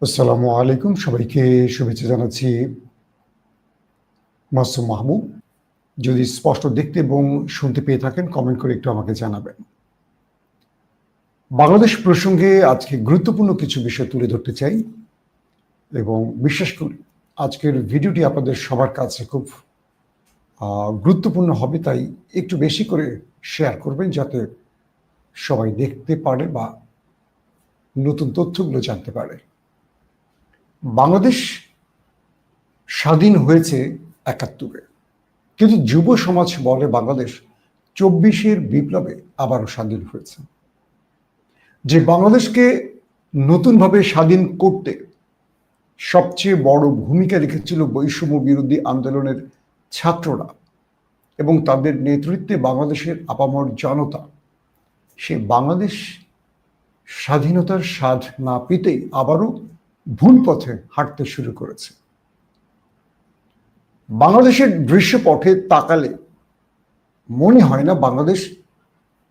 আসসালামু আলাইকুম, সবাইকে শুভেচ্ছা জানাচ্ছি। মাসুম মাহমুদ। যদি স্পষ্ট দেখতে এবং শুনতে পেয়ে থাকেন কমেন্ট করে একটু আমাকে জানাবেন। বাংলাদেশ প্রসঙ্গে আজকে গুরুত্বপূর্ণ কিছু বিষয় তুলে ধরতে চাই এবং বিশ্বাস করি আজকের ভিডিওটি আপনাদের সবার কাছে খুব গুরুত্বপূর্ণ হবে, তাই একটু বেশি করে শেয়ার করবেন যাতে সবাই দেখতে পারে বা নতুন তথ্যগুলো জানতে পারে। বাংলাদেশ স্বাধীন হয়েছে ৭১-এ, কিন্তু যুব সমাজ বলে বাংলাদেশ ২৪-এর বিপ্লবে আবারও স্বাধীন হয়েছে। যে বাংলাদেশকে নতুনভাবে স্বাধীন করতে সবচেয়ে বড় ভূমিকা রেখেছিল বৈষম্য বিরোধী আন্দোলনের ছাত্ররা এবং তাদের নেতৃত্বে বাংলাদেশের আপামর জনতা, সে বাংলাদেশ স্বাধীনতার স্বাদ না পেতেই আবারও ভুল পথে হাঁটতে শুরু করেছে। বাংলাদেশের দৃশ্যপটে তাকালে মনে হয় না বাংলাদেশ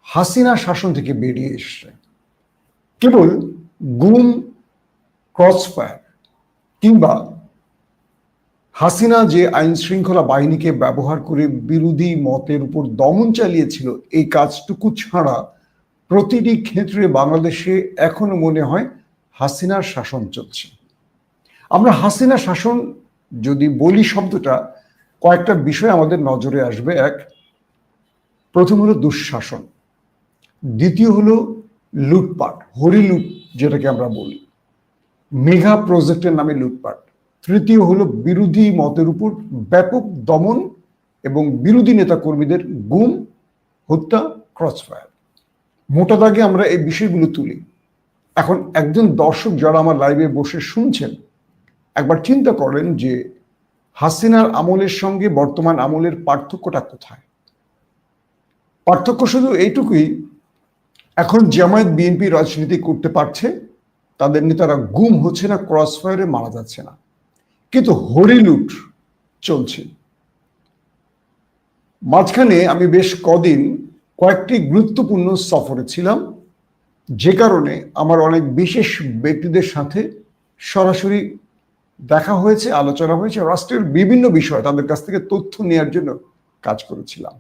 হাসিনা শাসন থেকে বেরিয়ে এসছে। কেবল গুম, ক্রসফায়ার কিংবা হাসিনা যে আইন শৃঙ্খলা বাহিনীকে ব্যবহার করে বিরোধী মতের উপর দমন চালিয়েছিল, এই কাজটুকু ছাড়া প্রতিটি ক্ষেত্রে বাংলাদেশে এখনো মনে হয় হাসিনার শাসন চলছে। আমরা হাসিনা শাসন যদি বলি শব্দটা, কয়েকটা বিষয় আমাদের নজরে আসবে। প্রথম হলো দুঃশাসন, দ্বিতীয় হলো লুটপাট, হরিলুট যেটাকে আমরা বলি, মেগা প্রজেক্টের নামে লুটপাট, তৃতীয় হলো বিরোধী মতের উপর ব্যাপক দমন এবং বিরোধী নেতা কর্মীদের গুম, হত্যা, ক্রসফায়ার। মোটা দাগে আমরা এই বিষয়গুলো তুলি। এখন একজন দর্শক যারা আমার লাইভে বসে শুনছেন, একবার চিন্তা করেন যে হাসিনার আমলের সঙ্গে বর্তমান আমলের পার্থক্যটা কোথায়। পার্থক্য শুধু এইটুকুই, এখন জামায়াত বিএনপি রাজনীতি করতে পারছে, তাদের নেতারা গুম হচ্ছে না, ক্রসফায়ারে মারা যাচ্ছে না, কিন্তু হরিলুট চলছে। মাঝখানে আমি বেশ কদিন কয়েকটি গুরুত্বপূর্ণ সফরে ছিলাম, যে কারণে আমার অনেক বিশেষ ব্যক্তিদের সাথে সরাসরি দেখা হয়েছে, আলোচনা হয়েছে, রাষ্ট্রের বিভিন্ন বিষয় তাদের কাছ থেকে তথ্য নেওয়ার জন্য কাজ করেছিলাম।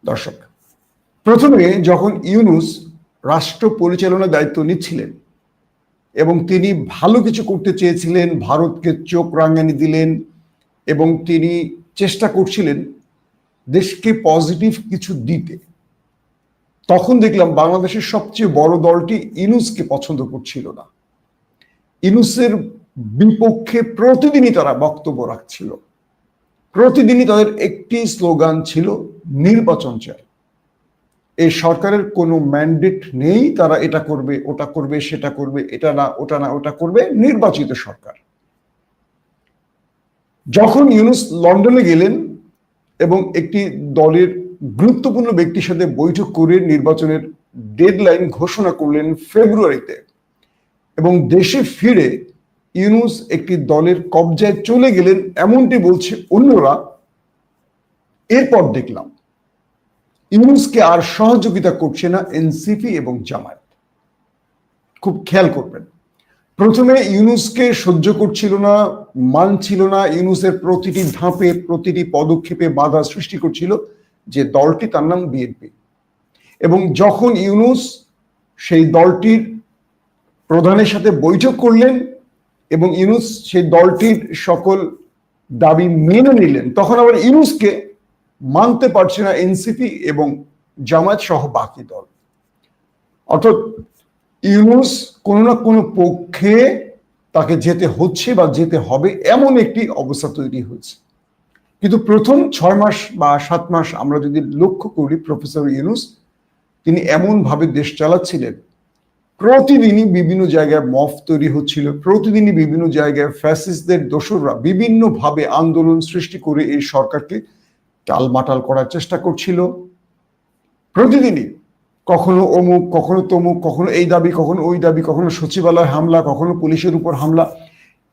দর্শক, প্রথমে যখন ইউনূস রাষ্ট্র পরিচালনার দায়িত্ব নিচ্ছিলেন এবং তিনি ভালো কিছু করতে চেয়েছিলেন, ভারতকে চোখ রাঙানি দিলেন এবং তিনি চেষ্টা করছিলেন দেশকে পজিটিভ কিছু দিতে, তখন দেখলাম বাংলাদেশের সবচেয়ে বড় দলটি ইউনূসকে পছন্দ করছিল না। ইউনূসের বিপক্ষে প্রতিদিনই তারা বক্তব্য রাখছিল, প্রতিদিনই তাদের একটি স্লোগান ছিল নির্বাচন চাই। এই সরকারের কোনো ম্যান্ডেট নেই, তারা এটা করবে, ওটা করবে, সেটা করবে, এটা না ওটা না ওটা করবে, নির্বাচিত সরকার। যখন ইউনূস লন্ডনে গেলেন এবং একটি দলের গুরুত্বপূর্ণ ব্যক্তির সাথে বৈঠক করে নির্বাচনের ডেডলাইন ঘোষণা করলেন ফেব্রুয়ারিতে এবং দেশে ফিরে ইউনূস একটি দলের কবজায় চলে গেলেন এমনটি বলছে অন্যরা, এরপর দেখলাম ইউনূসকে আর সহযোগিতা করছে না এনসিপি এবং জামায়াত। খুব খেয়াল করবেন, প্রথমে ইউনূসকে সহ্য করছিল না, মানছিল না, ইউনূসের প্রতিটি ধাপে প্রতিটি পদক্ষেপে বাধা সৃষ্টি করছিল যে দলটি, তার নাম বিএনপি। এবং যখন ইউনূস সেই দলটির প্রধানের সাথে বৈঠক করলেন এবং ইউনূস সেই দলটির সকল দাবি মেনে নিলেন, তখন আবার ইউনূসকে মানতে পারছে না এনসিপি এবং জামায়াত সহ বাকি দল। অর্থাৎ ইউনূস কোনো না কোনো পক্ষে তাকে যেতে হচ্ছে বা যেতে হবে, এমন একটি অবস্থা তৈরি হয়েছে। কিন্তু প্রথম 6 মাস বা 7 মাস আমরা যদি লক্ষ্য করি, প্রফেসর ইউনূস তিনি এমন ভাবে দেশ চালাচ্ছিলেন, প্রতিদিনই বিভিন্ন জায়গায় মফ তৈরি হচ্ছিল, প্রতিদিনই বিভিন্ন জায়গায় ফ্যাসিস্টদের দোসররা বিভিন্ন ভাবে আন্দোলন সৃষ্টি করে এই সরকারকে টালমাটাল করার চেষ্টা করছিল। প্রতিদিনই কখনো অমুক, কখনো তমুক, কখনো এই দাবি, কখনো ওই দাবি, কখনো সচিবালয় হামলা, কখনো পুলিশের উপর হামলা,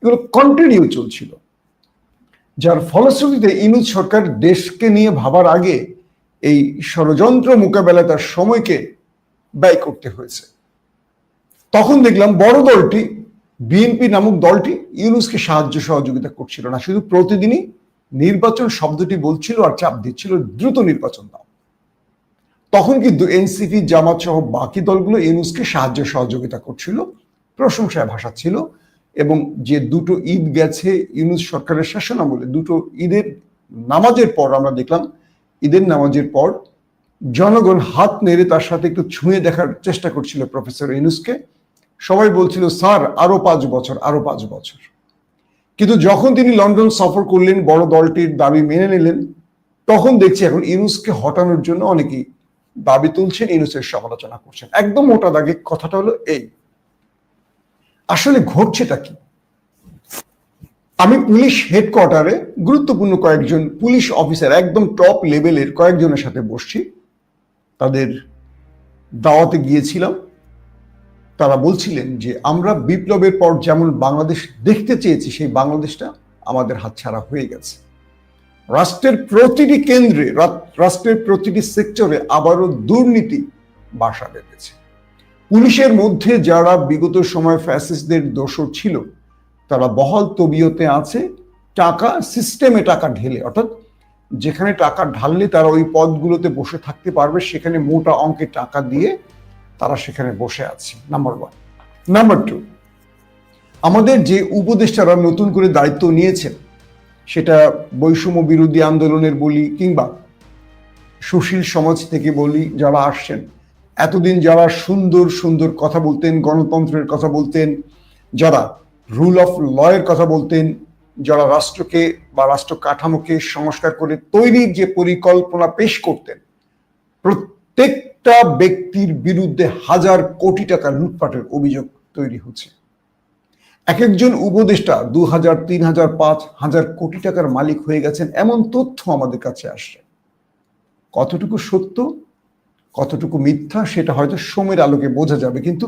এগুলো কন্টিনিউ চলছিল। যার ফলশ্রুতিতে ইউনূস সরকার দেশকে নিয়ে ভাবার আগে এই ষড়যন্ত্র মোকাবেলায় তার সময়কে ব্যয় করতে হয়েছে। তখন দেখলাম বড় দলটি বিএনপি নামক দলটি ইউনূসকে সাহায্য সহযোগিতা করছিল না, শুধু প্রতিদিনই নির্বাচন শব্দটি বলছিল আর চাপ দিচ্ছিল দ্রুত নির্বাচন দাও। তখন কিন্তু এনসিপি, জামাত সহ বাকি দলগুলো ইউনূসকে সাহায্য সহযোগিতা করছিল, প্রশংসায় ভাসাচ্ছিল। এবং যে দুটো ঈদ গেছে ইউনূস সরকারের শাসনামলে, দুটো ঈদের নামাজের পর আমরা দেখলাম, ঈদের নামাজের পর জনগণ হাত নেড়ে তার সাথে একটু ছুঁয়ে দেখার চেষ্টা করছিল প্রফেসর ইউনূসকে। সবাই বলছিল স্যার আরো 5 বছর, আরো 5 বছর। কিন্তু যখন তিনি লন্ডন সফর করলেন, বড় দলটির দাবি মেনে নিলেন, তখন দেখছি এখন ইউনূসকে হটানোর জন্য অনেকেই দাবি তুলছেন, ইউনূসের সমালোচনা করছেন। একদম মোটা দাগে কথাটা হলো এই, আসলে ঘটছেটা কি? আমি পুলিশ হেডকোয়ার্টারে গুরুত্বপূর্ণ কয়েকজন পুলিশ অফিসার, একদম টপ লেভেলের কয়েকজনের সাথে বসছি, তাদের দাওয়াতে গিয়েছিলাম। তারা বলছিলেন যে আমরা বিপ্লবের পর যেমন বাংলাদেশ দেখতে চেয়েছি, সেই বাংলাদেশটা আমাদের হাতছাড়া হয়ে গেছে। রাষ্ট্রের প্রতিটি কেন্দ্রে, রাষ্ট্রের প্রতিটি সেক্টরে আবারও দুর্নীতি বাসা বেঁধেছে। পুলিশের মধ্যে যারা বিগত সময় ফ্যাসিস্টদের দোসর ছিল, তারা বহাল তবিয়তে আছে, টাকা সিস্টেমে টাকা ঢেলে, অর্থাৎ যেখানে টাকা ঢাললে তারা ওই পদগুলোতে বসে থাকতে পারবে, সেখানে মোটা অঙ্কের টাকা দিয়ে তারা সেখানে বসে আছে। নাম্বার 1। নাম্বার 2, আমাদের যে উপদেষ্টারা নতুন করে দায়িত্ব নিয়েছেন, সেটা বৈষম্য বিরোধী আন্দোলনের বলি কিংবা সুশীল সমাজ থেকে বলি, যারা আসছেন, এতদিন যারা সুন্দর সুন্দর কথা বলতেন, গণতন্ত্রের কথা বলতেন, যারা রুল অফ লয়ের কথা বলতেন, যারা রাষ্ট্রকে বা রাষ্ট্র কাঠামোকে সংস্কার করে তৈরির যে পরিকল্পনা পেশ করতেন, প্রত্যেকটা ব্যক্তির বিরুদ্ধে হাজার কোটি টাকা লুটপাটের অভিযোগ তৈরি হচ্ছে। এক একজন উপদেষ্টা 2000, 3000, 5000 কোটি টাকার মালিক হয়ে গেছেন, এমন তথ্য আমাদের কাছে আসছে। কতটুকু সত্য, কতটুকু মিথ্যা, সেটা হয়তো সময়ের আলোকে বোঝা যাবে, কিন্তু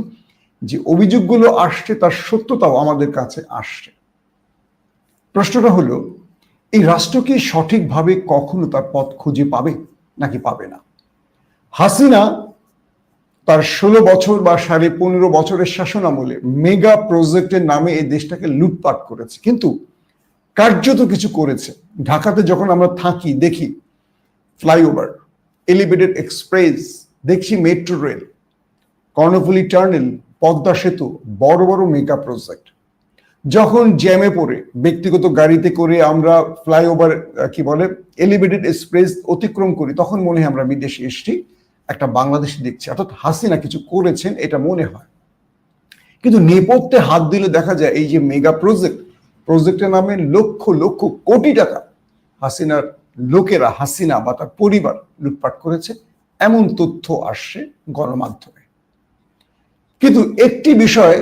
যে অভিযোগগুলো আসছে তার সত্যতাও আমাদের কাছে আসছে। প্রশ্নটা হলো, এই রাষ্ট্র কি সঠিকভাবে কখনো তার পথ খুঁজে পাবে নাকি পাবে না? হাসিনা তার 16 বছর বা 15.5 বছরের শাসন আমলে মেগা প্রজেক্টের নামে এই দেশটাকে লুটপাট করেছে, কিন্তু কার্যত কিছু করেছে। ঢাকাতে যখন আমরা থাকি, দেখি ফ্লাইওভার, এলিভেটেড এক্সপ্রেস, দেখছি মেট্রো রেল, কর্ণফুলী টার্নেল, পদ্মা সেতু, বড় বড় মেগা প্রজেক্ট। যখন জ্যামে পড়ে ব্যক্তিগত গাড়িতে করে আমরা ফ্লাইওভার এলিভেটেড এক্সপ্রেস অতিক্রম করি, তখন মনে হয় আমরা বিদেশে এসছি, একটা বাংলাদেশ দেখছি, অর্থাৎ হাসিনা কিছু করেছেন এটা মনে হয়। কিন্তু নেপথ্যে হাত দিলে দেখা যায় এই যে মেগা প্রজেক্টের নামে লক্ষ লক্ষ কোটি টাকা হাসিনার লোকেরা, হাসিনা বা তার পরিবার লুটপাট করেছে, এমন তথ্য আসছে গণমাধ্যমে। কিন্তু একটি বিষয়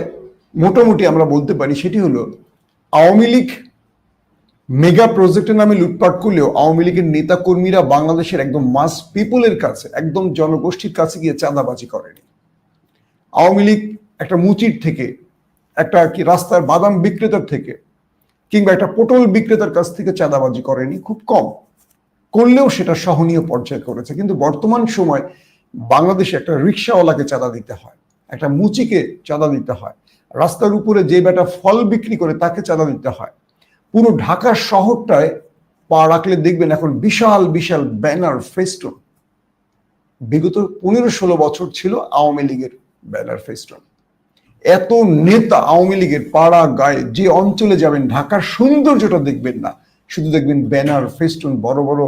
মোটামুটি আমরা বলতে পারি, সেটি হলো আওয়ামী লীগ মেগা প্রজেক্টের নামে লুটপাট করলেও আওয়ামী লীগের নেতা কর্মীরা বাংলাদেশের একদম মাস পিপলের কাছে, একদম জনগোষ্ঠীর কাছে গিয়ে চাঁদাবাজি করেনি। আওয়ামী লীগ একটা মুচির থেকে, একটা রাস্তার বাদাম বিক্রেতার থেকে কিংবা একটা পটল বিক্রেতার কাছ থেকে চাঁদাবাজি করেনি, খুব কম, করলেও সেটা সহনীয় পর্যায়ে করেছে। কিন্তু বর্তমান সময় বাংলাদেশে একটা রিক্সাওয়ালাকে চাঁদা দিতে হয়, একটা মুচিকে চাঁদা দিতে হয়, রাস্তার উপরে যে বেটা ফল বিক্রি করে তাকে চাঁদা দিতে হয়। পুরো ঢাকা শহরটায় পা রাখলে দেখবেন এখন বিশাল বিশাল ব্যানার, ফেস্টুন। বিগত 15-16 বছর ছিল আওয়ামী লীগের ব্যানার, ফেস্টুন। এত নেতা আওয়ামী লীগের পাড়া গায়ে, যে অঞ্চলে যাবেন ঢাকার সৌন্দর্যটা দেখবেন না, শুধু দেখবেন ব্যানার, ফেস্টুন, বড় বড়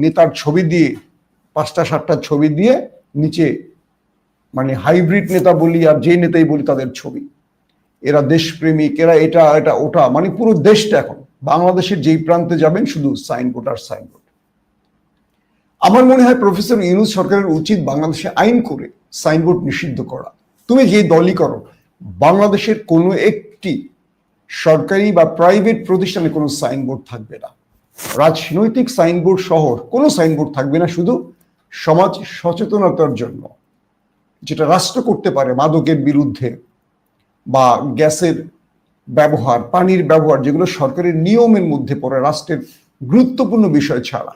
নেতার ছবি দিয়ে, 5টা-7টা ছবি দিয়ে নিচে হাইব্রিড নেতা বলি আর যে নেতাই বলি তাদের ছবি। এরা দেশপ্রেমিক, এরা এটা এটা ওটা, পুরো দেশটা এখন বাংলাদেশের যেই প্রান্তে যাবেন শুধু সাইনবোর্ড আর সাইনবোর্ড। আমার মনে হয় প্রফেসর ইউনূস সরকারের উচিত বাংলাদেশে আইন করে সাইনবোর্ড নিষিদ্ধ করা। তুমি যে দলই করো, বাংলাদেশের কোনো একটি সরকারি বা প্রাইভেট প্রতিষ্ঠানে কোনো সাইনবোর্ড থাকবে না, রাজনৈতিক সাইনবোর্ড সহ কোনো সাইনবোর্ড থাকবে না, শুধু সমাজ সচেতনতার জন্য, যেটা রাষ্ট্র করতে পারে মাদকের বিরুদ্ধে বা গ্যাসের ব্যবহার, পানির ব্যবহার, যেগুলো সরকারের নিয়মের মধ্যে পড়ে, রাষ্ট্রের গুরুত্বপূর্ণ বিষয় ছাড়া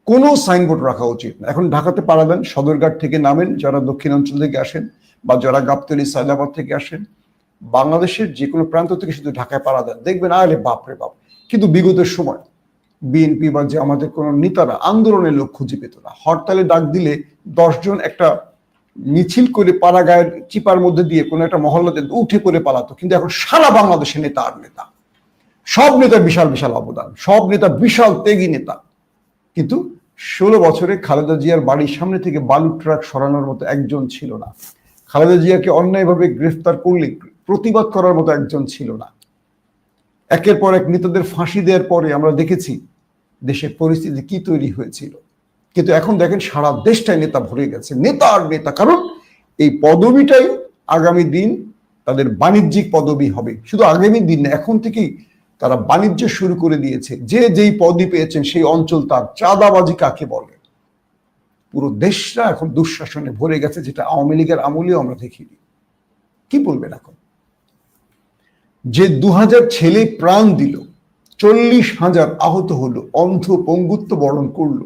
কোনো সাইনবোর্ড রাখা উচিত না। এখন ঢাকাতে পাড়া দেন, সদরঘাট থেকে নামেন, যারা দক্ষিণাঞ্চল থেকে আসেন বা যারা গাবতলী, সায়দাবাদ থেকে আসেন, বাংলাদেশের যে কোনো প্রান্ত থেকে শুধু ঢাকায় পাড়া দেন, দেখবেন আরে বাপরে বাপ। কিন্তু বিগতের সময় বিএনপি বা যে আমাদের কোনো নেতারা আন্দোলনের লোক খুঁজে পেত না। হরতালে ডাক দিলে 10 জন একটা মিছিল করে পাড়াগাঁয়ের চিপার মধ্যে দিয়ে কোনো একটা মহল্লাতে উঠে পড়ে পালাতো। কিন্তু এখন সারা বাংলাদেশে নেতা আর নেতা, সব নেতা বিশাল বিশাল অবদান, সব নেতা বিশাল ত্যাগী নেতা। কিন্তু 16 বছরে খালেদা জিয়ার বাড়ির সামনে থেকে বালু ট্রাক সরানোর মতো একজন ছিল না। খালেদা জিয়াকে অন্যায়ভাবে গ্রেফতার করলে প্রতিবাদ করার মতো একজন ছিল না। একের পর এক নেতাদের ফাঁসি দেওয়ার পরে আমরা দেখেছি দেশের পরিস্থিতি কি তৈরি হয়েছিল। কিন্তু এখন দেখেন সারা দেশটাই নেতা ভরে গেছে, নেতা আর নেতা। কারণ এই পদবিটাই আগামী দিন তাদের বাণিজ্যিক পদবি হবে। শুধু আগামী দিন না, এখন থেকেই তারা বাণিজ্য শুরু করে দিয়েছে। যে যেই পদই পেয়েছেন সেই অঞ্চল তার। চাঁদাবাজি কাকে বলে, পুরো দেশটা এখন দুঃশাসনে ভরে গেছে, যেটা আওয়ামী লীগের আমলেও আমরা দেখিনি। কি বলবেন এখন? যে 2000 ছেলে প্রাণ দিল, 40,000 আহত হলো, অন্ধ পঙ্গুত্ব বরণ করলো,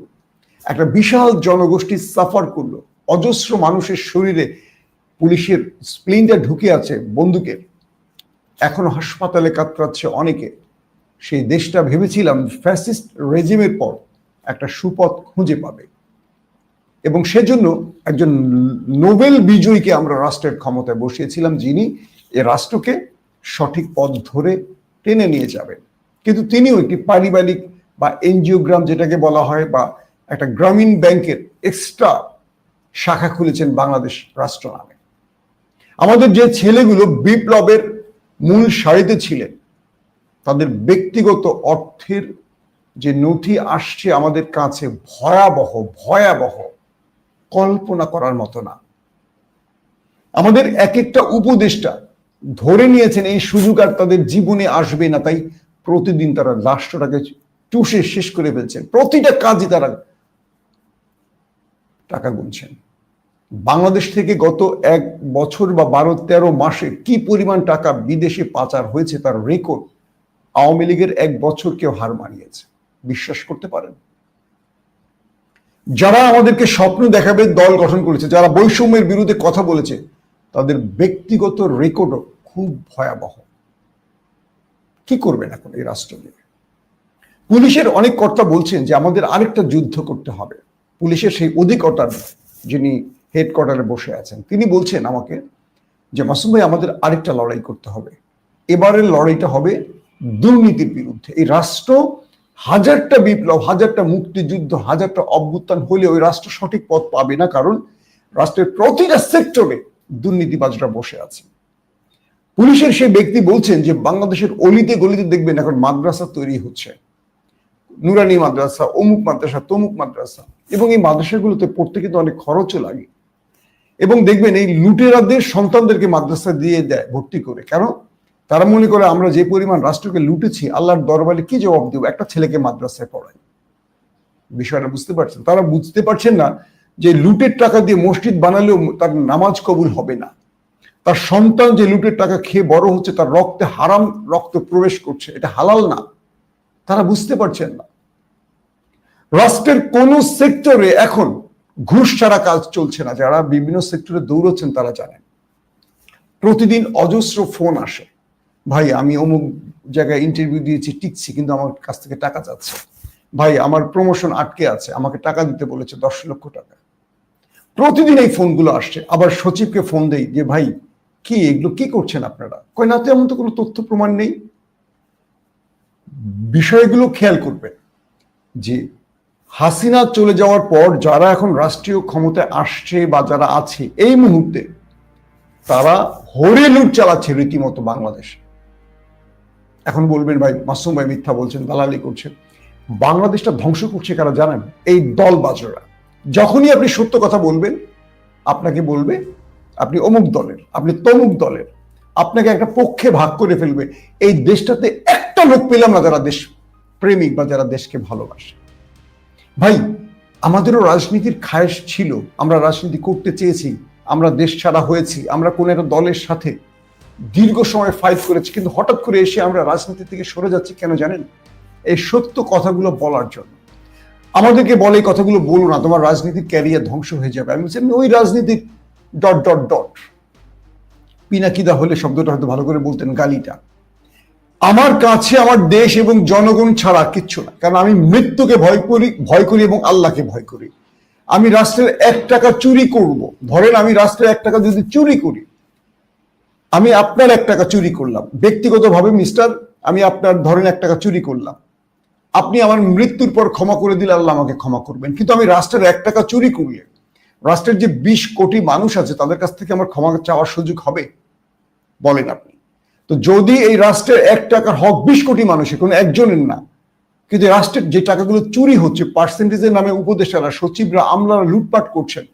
একটা বিশাল জনগোষ্ঠী সাফার করলো, অজস্র মানুষের শরীরে পুলিশের স্প্লিনটা ঢুকে আছে বন্দুকের, এখনো হাসপাতালে কাতরাচ্ছে অনেকে। সেই দেশটা ভেবেছিলাম ফ্যাসিস্ট রেজিমের পর একটা সুপথ খুঁজে পাবে, এবং সেজন্য একজন নোবেল বিজয়ীকে আমরা রাষ্ট্রের ক্ষমতায় বসিয়েছিলাম, যিনি এ রাষ্ট্রকে সঠিক পথ ধরে টেনে নিয়ে যাবেন। কিন্তু তিনিও একটি পারিবারিক বা এনজিওগ্রাম যেটাকে বলা হয়, বা একটা গ্রামীণ ব্যাংকের এক্সট্রা শাখা খুলেছেন বাংলাদেশ রাষ্ট্র নামে। আমাদের যে ছেলেগুলো বিপ্লবের মূল সারিতে ছিলেন, তাদের ব্যক্তিগত অর্থের যে নথি আসছে আমাদের কাছে, ভয়াবহ ভয়াবহ, কল্পনা করার মতো না। আমাদের এক একটা উপদেষ্টা ধরে নিয়েছেন এই সুযোগ আর তাদের জীবনে আসবে না, তাই প্রতিদিন তারা রাষ্ট্রটাকে চুষে শেষ করে ফেলছেন। প্রতিটা কাজই তারা টাকা গুনছেন। বাংলাদেশ থেকে গত 1 বছর বা 12-13 মাসে কি পরিমাণ টাকা বিদেশে পাচার হয়েছে তার রেকর্ড আওয়ামী লীগের 1 বছর কেউ হার মানিয়েছে। বিশ্বাস করতে পারেন? যারা আমাদেরকে স্বপ্ন দেখাবে দল গঠন করেছে, যারা বৈষম্যের বিরুদ্ধে কথা বলেছে, তাদের ব্যক্তিগত রেকর্ডও খুব ভয়াবহ। কি করবেন এখন এই রাষ্ট্র নিয়ে? পুলিশের অনেক কর্তা বলছেন যে আমাদের আরেকটা যুদ্ধ করতে হবে। পুলিশের সেই অধিকর্তা যিনি হেডকোয়ার্টারে বসে আছেন, তিনি বলছেন আমাকে যে মাসুম ভাই, আমাদের আরেকটা লড়াই করতে হবে। এবারের লড়াইটা হবে দুর্নীতির বিরুদ্ধে। এই রাষ্ট্র 1000টা বিপ্লব, 1000টা মুক্তিযুদ্ধ, 1000টা অভ্যুত্থান হলে ওই রাষ্ট্র সঠিক পথ পাবে না, কারণ রাষ্ট্রের প্রতিটা সেক্টরে দুর্নীতিবাজরা বসে আছে। পুলিশের সেই ব্যক্তি বলছেন যে বাংলাদেশের অলিতে গলিতে দেখবেন এখন মাদ্রাসা তৈরি হচ্ছে, নুরানি মাদ্রাসা, অমুক মাদ্রাসা, তমুক মাদ্রাসা, এবং এই মাদ্রাসাগুলোতে পড়তে কিন্তু অনেক খরচও লাগে। এবং দেখবেন এই লুটেরাদের সন্তানদেরকে মাদ্রাসা দিয়ে দেয় ভর্তি করে। কেন? তারা মনে করে আমরা যে পরিমাণ রাষ্ট্রকে লুটেছি, আল্লাহর দরবারে কি জবাব দেব একটা ছেলেকে মাদ্রাসায় পড়ায়। বিষয়টা বুঝতে পারছেন? তারা বুঝতে পারছেন না যে লুটের টাকা দিয়ে মসজিদ বানালেও তার নামাজ কবুল হবে না। তার সন্তান যে লুটের টাকা খেয়ে বড় হচ্ছে, তার রক্তে হারাম রক্ত প্রবেশ করছে, এটা হালাল না। তারা বুঝতে পারছেন না। রাষ্ট্রের কোন সেক্টরে এখন ঘুষ ছাড়া কাজ চলছে না। যারা বিভিন্ন সেক্টরে দৌড়চ্ছেন তারা জানেন। প্রতিদিন অজস্র ফোন আসে, ভাই আমি অমুক জায়গায় ইন্টারভিউ দিয়েছি, টিকছি, কিন্তু আমার কাছ থেকে টাকা চাচ্ছে। ভাই আমার প্রমোশন আটকে আছে, আমাকে টাকা দিতে বলেছে 10 লক্ষ টাকা। প্রতিদিন এই ফোনগুলো আসছে। আবার সচিবকে ফোন দেই যে ভাই কি এগুলো কি করছেন আপনারা? কয় না, তো এমন তো কোনো তথ্য প্রমাণ নেই। বিষয়গুলো খেয়াল করবেন যে হাসিনা চলে যাওয়ার পর যারা এখন রাষ্ট্রীয় ক্ষমতায় আসছে বা যারা আছে এই মুহূর্তে, তারা হরে লুট চালাচ্ছে রীতিমতো বাংলাদেশে। এখন বলবেন ভাই মাসুম ভাই মিথ্যা বলছেন, দালালি করছেন। বাংলাদেশটা ধ্বংস করছে কারা জানেন? এই দলবাজরা। যখনই আপনি সত্য কথা বলবেন, আপনাকে বলবে আপনি অমুক দলের, আপনি তমুক দলের, আপনাকে একটা পক্ষে ভাগ করে ফেলবে। এই দেশটাতে একটা লোক পেলাম না যারা দেশ প্রেমিক বা যারা দেশকে ভালোবাসে। ভাই আমাদেরও রাজনীতির খায়েশ ছিল, আমরা রাজনীতি করতে চেয়েছি, আমরা দেশ ছাড়া হয়েছি, আমরা কোন একটা দলের সাথে দীর্ঘ সময় ফাইট করেছি, কিন্তু হঠাৎ করে এসে আমরা রাজনীতি থেকে সরে যাচ্ছি কেন জানেন? এই সত্য কথাগুলো বলার জন্য। আমাদেরকে বলে এই কথাগুলো বলো না, তোমার রাজনীতির ক্যারিয়ার ধ্বংস হয়ে যাবে। আমি বলছি ওই রাজনীতির ... পিনাকিদা হলে শব্দটা হয়তো ভালো করে বলতেন, গালিটা। আমার কাছে আমার দেশ এবং জনগণ ছাড়া কিচ্ছু না, কারণ আমি মৃত্যুকে ভয় করি এবং আল্লাহকে ভয় করি। আমি রাষ্ট্রের 1 টাকা চুরি করব, ধরেন আমি রাষ্ট্রের 1 টাকা যদি চুরি করি, আমি আপনার 1 টাকা চুরি করলাম ব্যক্তিগতভাবে মিস্টার, আমি আপনার ধরেন 1 টাকা চুরি করলাম, আপনি আমার মৃত্যুর পর ক্ষমা করে দিলে আল্লাহ আমাকে ক্ষমা করবেন। কিন্তু আমি রাষ্ট্রের 1 টাকা চুরি করলে রাষ্ট্রের যে 20 কোটি মানুষ আছে তাদের কাছ থেকে আমার ক্ষমা চাওয়ার সুযোগ হবে? বলেন আপনি। তো যদি এই রাষ্ট্রের 1 টাকার হক 20 কোটি মানুষের, কোনো একজনের না, কিন্তু রাষ্ট্রের যে টাকাগুলো চুরি হচ্ছে, পার্সেন্টেজের নামে উপদেষ্টারা, সচিবরা, আমলারা লুটপাট করছেন,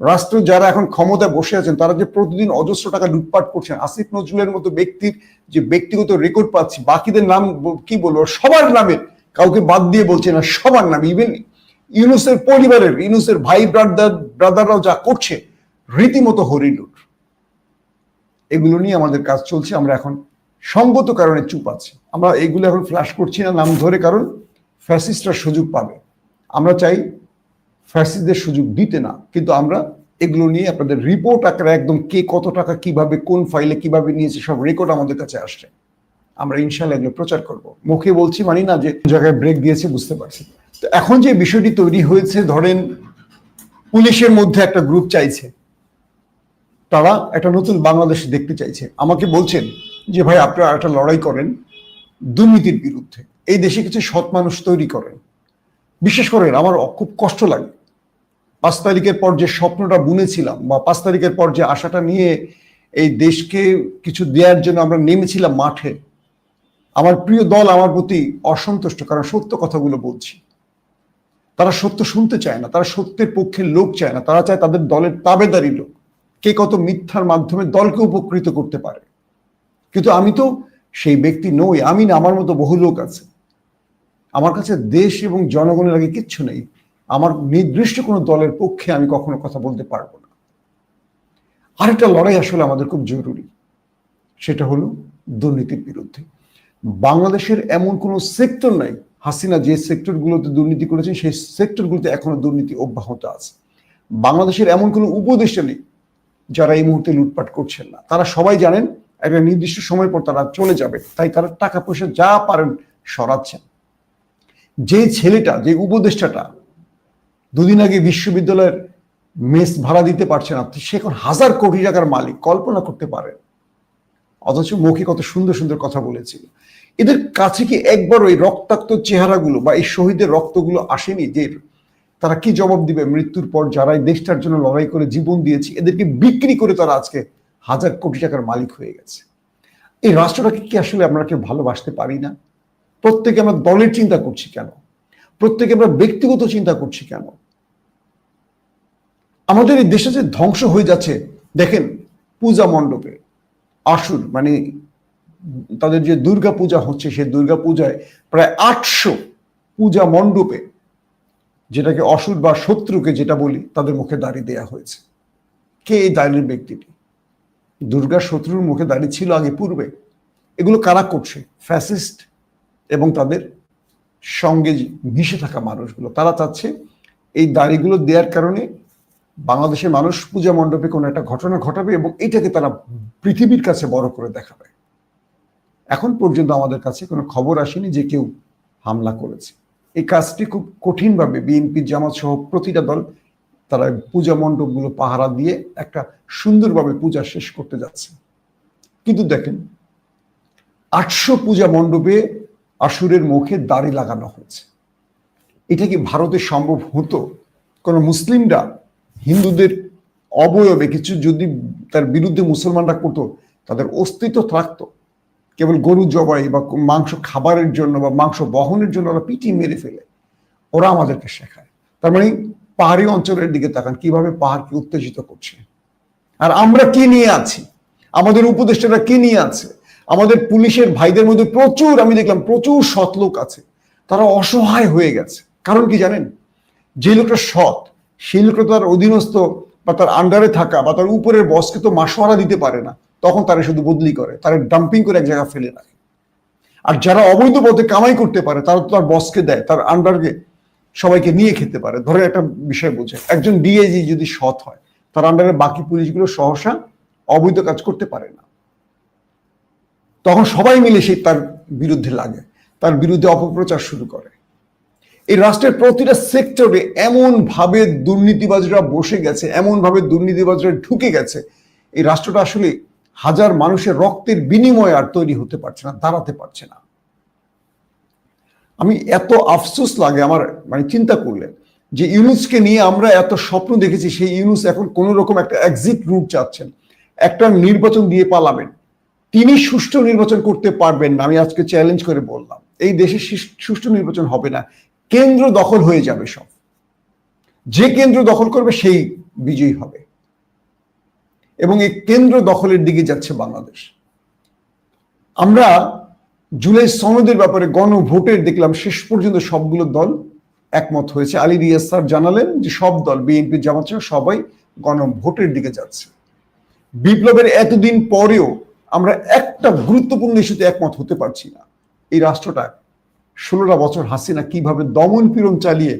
রাষ্ট্র যারা এখন ক্ষমতায় বসে আছেন তারা যে প্রতিদিন অজস্র টাকা লুটপাট করছেন, আসিফ নজরুলের মতো ব্যক্তির যে ব্যক্তিগত রেকর্ড পাচ্ছি, বাকিদের নাম কি বলবো, সবার নামে, কাউকে বাদ দিয়ে বলছে না, সবার নামে, ইভেন ইউনুসের পরিবারের, ইউনুসের ভাই ব্রাদাররাও যা করছে রীতিমতো হরিলুট। এগুলো নিয়ে আমাদের কাজ চলছে। আমরা এখন সঙ্গত কারণে চুপ আছি, আমরা এগুলো এখন ফ্ল্যাশ করছি না নাম ধরে, কারণ ফ্যাসিস্টরা সুযোগ পাবে। আমরা চাই ফ্যাসিস্টদের সুযোগ দিতে না, কিন্তু আমরা এগুলো নিয়ে আপনাদের রিপোর্ট আকারে একদম কে কত টাকা কিভাবে কোন ফাইলে কিভাবে নিয়েছে সব রেকর্ড আমাদের কাছে আসছে, আমরা ইনশাল্লাহ এগুলো প্রচার করব। মুখে বলছি মানি না যে জায়গায় ব্রেক দিয়েছে, বুঝতে পারছি। তো এখন যে বিষয়টি তৈরি হয়েছে, ধরেন পুলিশের মধ্যে একটা গ্রুপ চাইছে, তারা একটা নতুন বাংলাদেশ দেখতে চাইছে। আমাকে বলছেন যে ভাই আপনারা একটা লড়াই করেন দুর্নীতির বিরুদ্ধে, এই দেশে কিছু সৎ মানুষ তৈরি করেন। বিশেষ করে আমার খুব কষ্ট লাগে, 5 তারিখের পর যে স্বপ্নটা বুনেছিলাম, বা 5 তারিখের পর যে আশাটা নিয়ে এই দেশকে কিছু দেওয়ার জন্য আমরা নেমেছিলাম মাঠে, আমার প্রিয় দল আমার প্রতি অসন্তুষ্ট, কারণ সত্য কথাগুলো বলছি। তারা সত্য শুনতে চায় না, তারা সত্যের পক্ষে লোক চায় না, তারা চায় তাদের দলের তাবেদারি লোক, কে কত মিথ্যার মাধ্যমে দলকে উপকৃত করতে পারে। কিন্তু আমি তো সেই ব্যক্তি নই, আমি না, আমার মতো বহু লোক আছে। আমার কাছে দেশ এবং জনগণের আগে কিচ্ছু নেই। আমার নির্দিষ্ট কোনো দলের পক্ষে আমি কখনো কথা বলতে পারবো না। আরেকটা লড়াই আসলে আমাদের খুব জরুরি, সেটা হলো দুর্নীতির বিরুদ্ধে। বাংলাদেশের এমন কোনো সেক্টর নাই, হাসিনা যে সেক্টরগুলোতে দুর্নীতি করেছেন সেই সেক্টরগুলোতে এখনো দুর্নীতি অব্যাহত আছে। বাংলাদেশের এমন কোনো উপদেষ্টা নেই যারা এই মুহূর্তে লুটপাট করছেন না। তারা সবাই জানেন একটা নির্দিষ্ট সময় পর তারা চলে যাবে, তাই তারা টাকা পয়সা যা পারেন সরাচ্ছেন। যে ছেলেটা, যে উপদেষ্টাটা 2 দিন আগে বিশ্ববিদ্যালয়ের মেস ভাড়া দিতে পারছে না, সে এখন 1000 কোটি টাকার মালিক, কল্পনা করতে পারেন। অথচ মুখে কত সুন্দর সুন্দর কথা বলেছিল। এদের কাছে কি একবার ওই রক্তাক্ত চেহারাগুলো বা এই শহীদের রক্তগুলো আসেনি? যে তারা কি জবাব দিবে মৃত্যুর পর, যারা এই দেশটার জন্য লড়াই করে জীবন দিয়েছে, এদেরকে বিক্রি করে তারা আজকে 1000 কোটি টাকার মালিক হয়ে গেছে। এই রাষ্ট্রটাকে কি আসলে আমরা কেউ ভালোবাসতে পারি না? প্রত্যেকে আমরা দলের চিন্তা করছি কেন? প্রত্যেকে আমরা ব্যক্তিগত চিন্তা করছি কেন? আমাদের এই দেশে যে ধ্বংস হয়ে যাচ্ছে, দেখেন পূজা মণ্ডপে আসুর, মানে তাদের যে দুর্গা পূজা হচ্ছে, সেই দুর্গা পূজায় প্রায় 800 পূজা মণ্ডপে, যেটাকে অসুর বা শত্রুকে যেটা বলি, তাদের মুখে দাড়ি দেয়া হয়েছে। কে এই দাড়ির ব্যক্তিটি? দুর্গা শত্রুর মুখে দাড়ি ছিল আগে পূর্বে। এগুলো কারা করছে? ফ্যাসিস্ট এবং তাদের সঙ্গে মিশে থাকা মানুষগুলো। তারা চাচ্ছে এই দাড়িগুলো দেওয়ার কারণে বাংলাদেশের মানুষ পূজা মণ্ডপে কোনো একটা ঘটনা ঘটাবে এবং এটাকে তারা পৃথিবীর কাছে বড় করে দেখাবে। এখন পর্যন্ত আমাদের কাছে কোনো খবর আসেনি যে কেউ হামলা করেছে। এই কাজটি খুব কঠিনভাবে বিএনপি, জামাত সহ প্রতিটা দল তারা পূজা মণ্ডপগুলো পাহারা দিয়ে একটা সুন্দরভাবে পূজা শেষ করতে যাচ্ছে। কিন্তু দেখেন 800 পূজা মণ্ডপে আসুরের মুখে দাড়ি লাগানো হয়েছে। এটা কি ভারতে সম্ভব হতো? কোন মুসলিমরা হিন্দুদের অবয়বে কিছু যদি তার বিরুদ্ধে মুসলমানরা করতো, তাদের অস্তিত্ব থাকতো? কেবল গরু জবাই বা মাংস খাবারের জন্য বা মাংস বহনের জন্য ওরা পিটিয়ে মেরে ফেলে। ওরা আমাদেরকে শেখায়। তার মানে পাহাড়ি অঞ্চলের দিকে তাকান, কিভাবে পাহাড়কে উত্তেজিত করছে। আর আমরা কি নিয়ে আছি? আমাদের উপদেষ্টারা কি নিয়ে আছে? আমাদের পুলিশের ভাইদের মধ্যে প্রচুর, আমি দেখলাম প্রচুর সৎ লোক আছে, তারা অসহায় হয়ে গেছে। কারণ কি জানেন? যে লোকটা সৎ, সেই লোকটা তার অধীনস্থ বা তার আন্ডারে থাকা বা তার উপরের বসকে তো মাসোয়ারা দিতে পারে না, তখন তারা শুধু বদলি করে, তারা ডাম্পিং করে এক জায়গায় ফেলে রাখে। আর যারা অবৈধ পথে কামাই করতে পারে তারা তো তার বসকে দেয়, তার আন্ডারকে সবাইকে নিয়ে খেতে পারে। ধরে একটা বিষয় বোঝে, একজন ডিআইজি যদি সৎ হয়, তার আন্ডারে বাকি পুলিশগুলো সহসা অবৈধ কাজ করতে পারে না। তখন সবাই মিলে সেই তার বিরুদ্ধে লাগে, তার বিরুদ্ধে অপপ্রচার শুরু করে। এই রাষ্ট্রের প্রতিটা সেক্টরে এমন ভাবে দুর্নীতিবাজরা বসে গেছে, এমন ভাবে দুর্নীতিবাজরা ঢুকে গেছে, এই রাষ্ট্রটা আসলে হাজার মানুষের রক্তের বিনিময়ে আর তৈরি হতে পারছে না, দাঁড়াতে পারছে না। আমি এত আফসোস লাগে আমার, মানে চিন্তা করলে, যে ইউনূসকে নিয়ে আমরা এত স্বপ্ন দেখেছি, সেই ইউনূস এখন কোন রকম একটা এক্সিট রুট চাচ্ছেন, একটা নির্বাচন দিয়ে পালাবেন। তিনি সুষ্ঠু নির্বাচন করতে পারবেন না, আমি আজকে চ্যালেঞ্জ করে বললাম। এই দেশে সুষ্ঠু নির্বাচন হবে না, কেন্দ্র দখল হয়ে যাবে সব, যে কেন্দ্র দখল করবে সেই বিজয়ী হবে, এবং এই কেন্দ্র দখলের দিকে যাচ্ছে বাংলাদেশ। আমরা জুলাই সনদের ব্যাপারে গণভোটের দেখলাম শেষ পর্যন্ত সবগুলো দল একমত হয়েছে। আলী রিয়াজ স্যার জানালেন যে সব দল, বিএনপি, জামাত সবাই গণভোটের দিকে যাচ্ছে। বিপ্লবের এতদিন পরেও আমরা একটা গুরুত্বপূর্ণ ইস্যুতে একমত হতে পারছি না। এই রাষ্ট্রটা 16টা বছর হাসিনা কিভাবে দমন পীড়ন চালিয়ে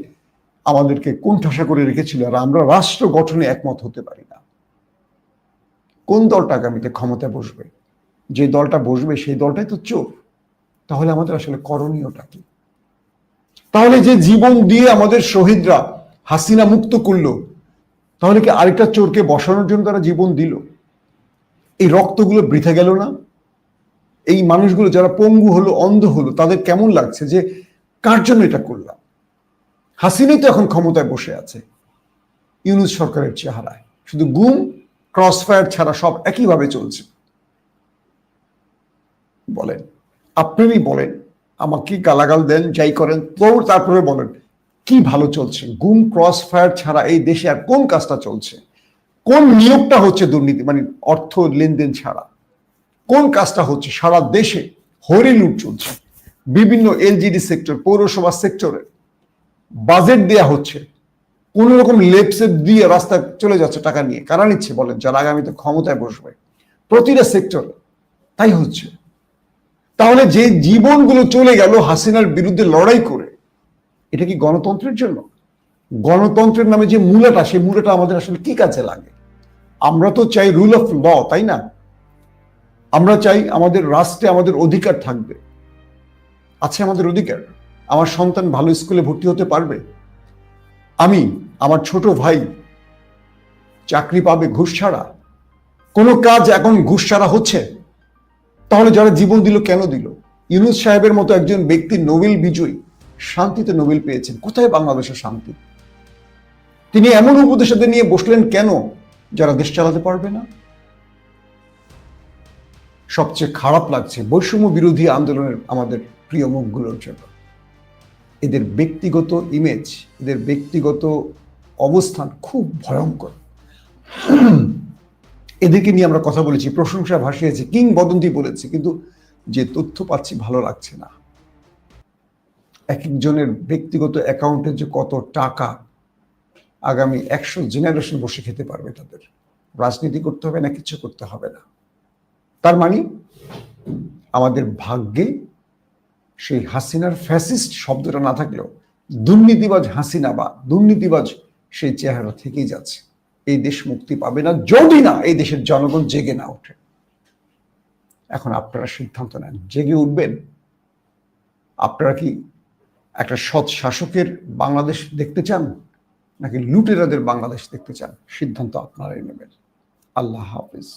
আমাদেরকে কোণঠাসা করে রেখেছিল, আর আমরা রাষ্ট্র গঠনে একমত হতে পারি না। কোন দলটা আগামীতে ক্ষমতায় বসবে? যে দলটা বসবে সেই দলটাই তো চোর। তাহলে আমাদের আসলে করণীয়টা কি? তাহলে যে জীবন দিয়ে আমাদের শহীদরা হাসিনা মুক্ত করলো, তাহলে কি আরেকটা চোরকে বসানোর জন্য তারা জীবন দিল? এই রক্তগুলো বৃথা গেল না? এই মানুষগুলো যারা পঙ্গু হলো, অন্ধ হলো, তাদের কেমন লাগছে যে কার জন্য এটা করলাম? হাসিনাই তো এখন ক্ষমতায় বসে আছে ইউনূস সরকারের চেহারায়, শুধু গুম ক্রসফায়ার ছাড়া সব একইভাবে চলছে। বলেন, আপনারই বলেন, আমাকে গালাগাল দেন, যাই করেন, তারপরে বলেন কি ভালো চলছে? গুম ক্রসফায়ার ছাড়া এই দেশে আর কোন কাজটা চলছে? কোন নিয়োগটা হচ্ছে দুর্নীতি, মানে অর্থ লেনদেন ছাড়া কোন কাজটা হচ্ছে? সারা দেশে হরি লুট চলছে, বিভিন্ন এলজিডি সেক্টর, পৌরসভা সেক্টরে বাজেট দেয়া হচ্ছে, কোন রকম লেপসেপ দিয়ে রাস্তায় চলে যাচ্ছে টাকা নিয়ে। কারা নিচ্ছে বলেন? যারা আগামীতে ক্ষমতায় বসবে, প্রতিটা সেক্টরে তাই হচ্ছে। তাহলে যে জীবনগুলো চলে গেল হাসিনার বিরুদ্ধে লড়াই করে, এটা কি গণতন্ত্রের জন্য? গণতন্ত্রের নামে যে মূলাটা, সেই মূলাটা আমাদের আসলে কি কাজে লাগে? আমরা তো চাই রুল অফ ল, তাই না? আমরা চাই আমাদের রাষ্ট্রে আমাদের অধিকার থাকবে। আছে আমাদের অধিকার? আমার সন্তান ভালো স্কুলে ভর্তি হতে পারবে, আমি, আমার ছোট ভাই চাকরি পাবে ঘুষ ছাড়া? কোনো কাজ এখন ঘুষ ছাড়া হচ্ছে? তাহলে যারা জীবন দিল কেন দিল? ইউনূস সাহেবের মতো একজন ব্যক্তি নোবেল বিজয়ী, শান্তিতে নোবেল পেয়েছেন, কোথায় বাংলাদেশের শান্তি? তিনি এমন উপদেষ্টাদের নিয়ে বসলেন কেন যারা দেশ চালাতে পারবে না? সবচেয়ে খারাপ লাগছে বৈষম্য বিরোধী আন্দোলনের আমাদের প্রিয় মুখগুলোর জন্য। এদের ব্যক্তিগত ইমেজ, এদের ব্যক্তিগত অবস্থান খুব ভয়ঙ্কর। এদেরকে নিয়ে আমরা কথা বলেছি, প্রশংসা ভাসিয়েছি, কিংবদন্তি বলেছি, কিন্তু যে তথ্য পাচ্ছি ভালো লাগছে না। এক একজনের ব্যক্তিগত অ্যাকাউন্টে যে কত টাকা, আগামী 100 জেনারেশন বসে খেতে পারবে তাদের। রাজনীতি করতে হবে না, কিছু করতে হবে না। তার মানে আমাদের ভাগ্যে সেই হাসিনার ফ্যাসিস্ট শব্দটা না থাকলেও দুর্নীতিবাজ হাসিনা বা দুর্নীতিবাজ সেই চেহারা থেকেই যাচ্ছে। এই দেশ মুক্তি পাবে না যদি না এই দেশের জনগণ জেগে না ওঠে। এখন আপনারা সিদ্ধান্ত নেন, জেগে উঠবেন? আপনারা কি একটা সৎ শাসকের বাংলাদেশ দেখতে চান, নাকি লুটেরাদের বাংলাদেশ দেখতে চান? সিদ্ধান্ত আপনারাই নেবেন। আল্লাহ হাফিজ।